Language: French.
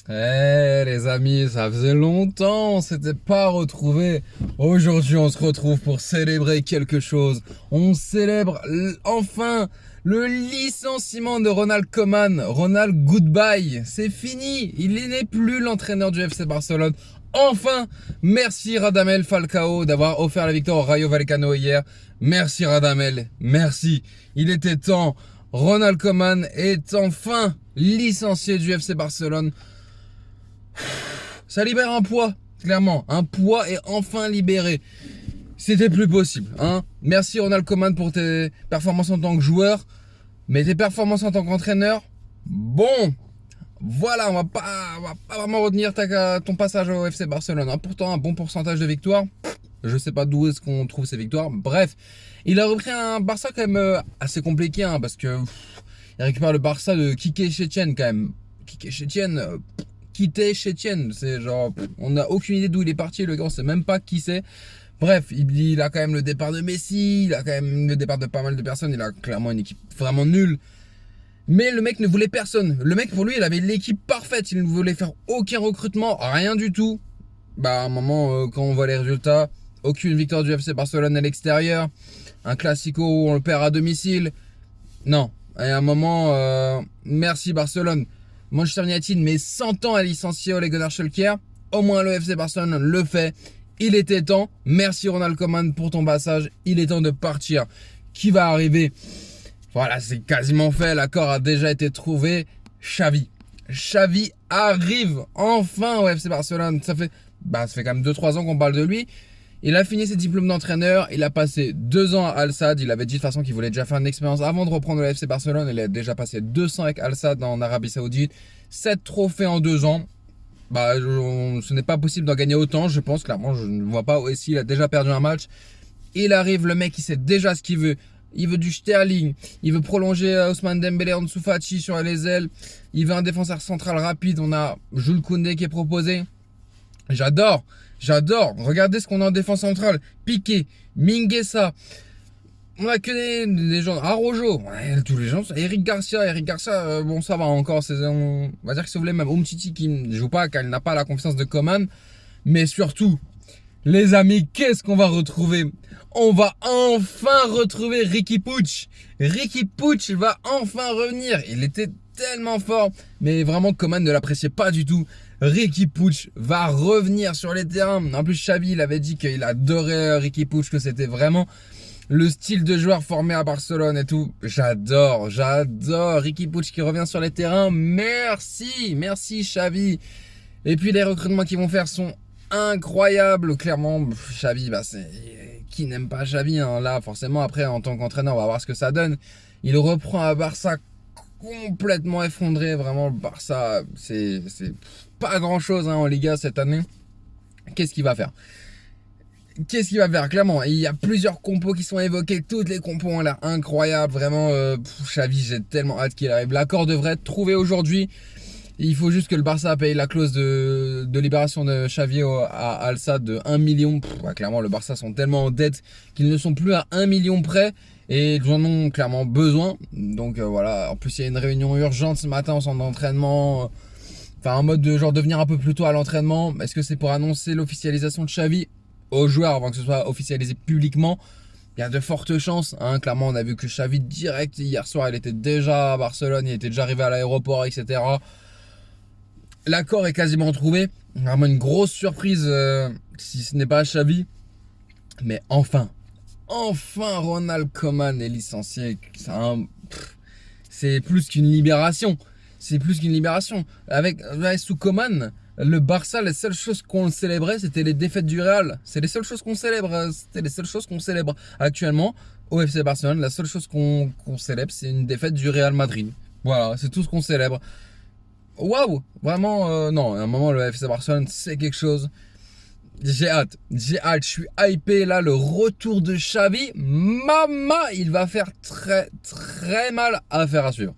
Les amis, ça faisait longtemps, on s'était pas retrouvés. Aujourd'hui, on se retrouve pour célébrer quelque chose. On célèbre enfin le licenciement de Ronald Koeman. Ronald, goodbye, c'est fini. Il n'est plus l'entraîneur du FC Barcelone. Enfin, merci Radamel Falcao d'avoir offert la victoire au Rayo Vallecano hier. Merci Radamel, merci. Il était temps. Ronald Koeman est enfin licencié du FC Barcelone. Ça libère un poids, clairement. Un poids est enfin libéré. C'était plus possible. Hein. Merci Ronald Koeman pour tes performances en tant que joueur. Mais tes performances en tant qu'entraîneur, bon, voilà, on va pas vraiment retenir ton passage au FC Barcelone. Hein. Pourtant, un bon pourcentage de victoires. Je sais pas d'où est-ce qu'on trouve ces victoires. Bref, il a repris un Barça quand même assez compliqué. Hein, parce que il récupère le Barça de Quique Setien quand même. Quique Setien... quitté Setien, c'est genre, on n'a aucune idée d'où il est parti, le gars, on sait même pas qui c'est. Bref, il a quand même le départ de Messi, il a quand même le départ de pas mal de personnes, il a clairement une équipe vraiment nulle. Mais le mec ne voulait personne. Le mec, pour lui, il avait l'équipe parfaite, il ne voulait faire aucun recrutement, rien du tout. Bah, à un moment, quand on voit les résultats, aucune victoire du FC Barcelone à l'extérieur, un classico où on le perd à domicile. Non, et à un moment, merci Barcelone. Manchester United met 100 ans à licencier Ole Gunnar Solskjaer. Au moins le FC Barcelone le fait. Il était temps. Merci Ronald Koeman pour ton passage. Il est temps de partir. Qui va arriver? Voilà, c'est quasiment fait. L'accord a déjà été trouvé. Xavi. Xavi arrive enfin au FC Barcelone. Ça fait quand même 2-3 ans qu'on parle de lui. Il a fini ses diplômes d'entraîneur, il a passé 2 ans à Al Sadd, il avait dit de toute façon qu'il voulait déjà faire une expérience avant de reprendre le FC Barcelone, il a déjà passé 200 avec Al Sadd en Arabie Saoudite, 7 trophées en 2 ans, ce n'est pas possible d'en gagner autant, je pense, clairement, je ne vois pas aussi, il a déjà perdu un match, il arrive, le mec il sait déjà ce qu'il veut du Sterling, il veut prolonger Ousmane Dembélé, Ansu Fati sur les ailes, il veut un défenseur central rapide, on a Jules Koundé qui est proposé, J'adore. Regardez ce qu'on a en défense centrale. Piqué, Mingueza. On a que des gens. Araujo. Ouais, tous les gens. Eric Garcia, bon, ça va encore. On va dire que c'est les mêmes. Umtiti qui ne joue pas, car il n'a pas la confiance de Coman. Mais surtout, les amis, qu'est-ce qu'on va retrouver? On va enfin retrouver Riqui Puig. Riqui Puig va enfin revenir. Il était tellement fort. Mais vraiment, Coman ne l'appréciait pas du tout. Riqui Puig va revenir sur les terrains. En plus, Xavi, il avait dit qu'il adorait Riqui Puig, que c'était vraiment le style de joueur formé à Barcelone et tout. J'adore. Riqui Puig qui revient sur les terrains. Merci Xavi. Et puis les recrutements qu'ils vont faire sont incroyables. Clairement, Xavi, qui n'aime pas Xavi, hein. Là, forcément, après, en tant qu'entraîneur, on va voir ce que ça donne. Il reprend un Barça complètement effondré. Vraiment, le Barça, c'est pas grand chose en Liga cette année. Qu'est-ce qu'il va faire? Clairement, il y a plusieurs compos qui sont évoqués. Toutes les compos ont l'air incroyables. Vraiment, Xavi, j'ai tellement hâte qu'il arrive. L'accord devrait être trouvé aujourd'hui. Il faut juste que le Barça paye la clause de libération de Xavi à Al Sadd de 1 million. Clairement, le Barça sont tellement en dette qu'ils ne sont plus à 1 million près. Et ils en ont clairement besoin. Donc voilà, en plus il y a une réunion urgente ce matin au centre d'entraînement. En mode de genre de venir un peu plus tôt à l'entraînement. Est-ce que c'est pour annoncer l'officialisation de Xavi aux joueurs avant que ce soit officialisé publiquement? Il y a de fortes chances. Hein. Clairement, on a vu que Xavi direct hier soir, il était déjà à Barcelone, il était déjà arrivé à l'aéroport, etc. L'accord est quasiment trouvé. Vraiment une grosse surprise si ce n'est pas Xavi. Mais enfin Ronald Koeman est licencié. C'est plus qu'une libération. Avec sous Koeman, le Barça, les seules choses qu'on célébrait, c'était les défaites du Real. C'est les seules choses qu'on célèbre. Actuellement au FC Barcelone. La seule chose qu'on célèbre, c'est une défaite du Real Madrid. Voilà, c'est tout ce qu'on célèbre. Waouh, vraiment, non, à un moment, le FC Barcelone, c'est quelque chose. J'ai hâte, je suis hypé là, le retour de Xavi, il va faire très mal à faire à suivre.